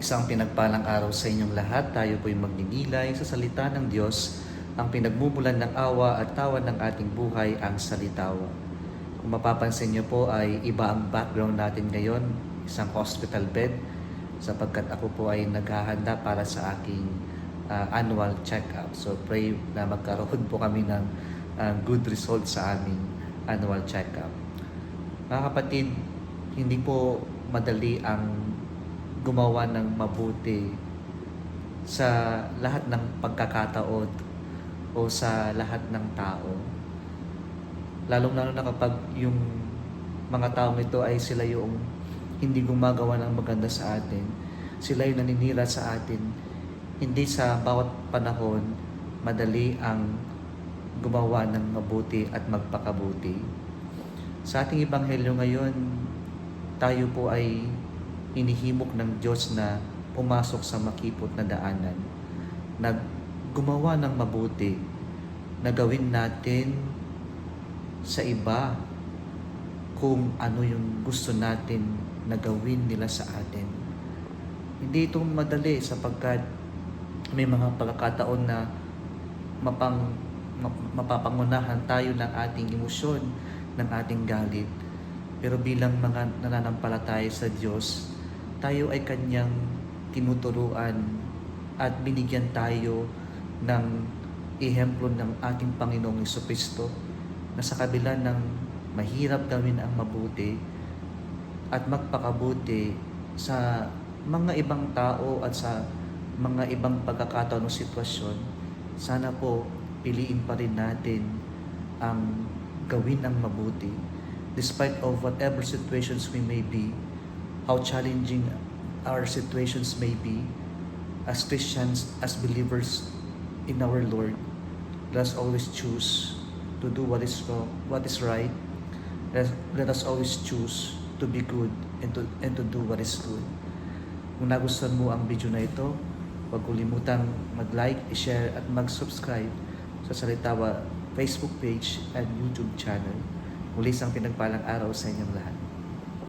Isang pinagpalang araw sa inyong lahat. Tayo po'y magninilay sa salita ng Diyos. Ang pinagmumulan ng awa at tawa ng ating buhay ang salitawa. Kung mapapansin niyo po ay iba ang background natin ngayon, isang hospital bed, sapagkat ako po ay naghahanda para sa aking annual check-up. So pray na magkaroon po kami ng good result sa aming annual check-up. Mga kapatid, hindi po madali ang gumawa ng mabuti sa lahat ng pagkakataon o sa lahat ng tao. Lalong-lalo na kapag yung mga taong ito ay sila yung hindi gumagawa ng maganda sa atin. Sila yung naninira sa atin. Hindi sa bawat panahon madali ang gumawa ng mabuti at magpakabuti. Sa ating ebanghelyo ngayon, tayo po ay hinihimok ng Diyos na pumasok sa makipot na daanan, na gumawa ng mabuti, na gawin natin sa iba kung ano yung gusto natin na gawin nila sa atin. Hindi ito madali sapagkat may mga pagkakataon na mapapangunahan tayo ng ating emosyon, ng ating galit. Pero bilang mga nananampalataya sa Diyos, tayo ay Kanyang tinuturuan at binigyan tayo ng ehemplo ng ating Panginoong Jesucristo na sa kabila ng mahirap gawin ang mabuti at magpakabuti sa mga ibang tao at sa mga ibang pagkakataon o sitwasyon, sana po piliin pa rin natin ang gawin ang mabuti despite of whatever situations we may be, how challenging our situations may be. As Christians, as believers in our Lord, let us always choose to do what is wrong, what is right. Let us always choose to be good and to do what is good. Kung nagustuhan mo ang video na ito, huwag kalimutang mag-like, i-share at mag-subscribe sa Salitawa Facebook page and YouTube channel. Muli isang pinagpalang araw sa inyong lahat.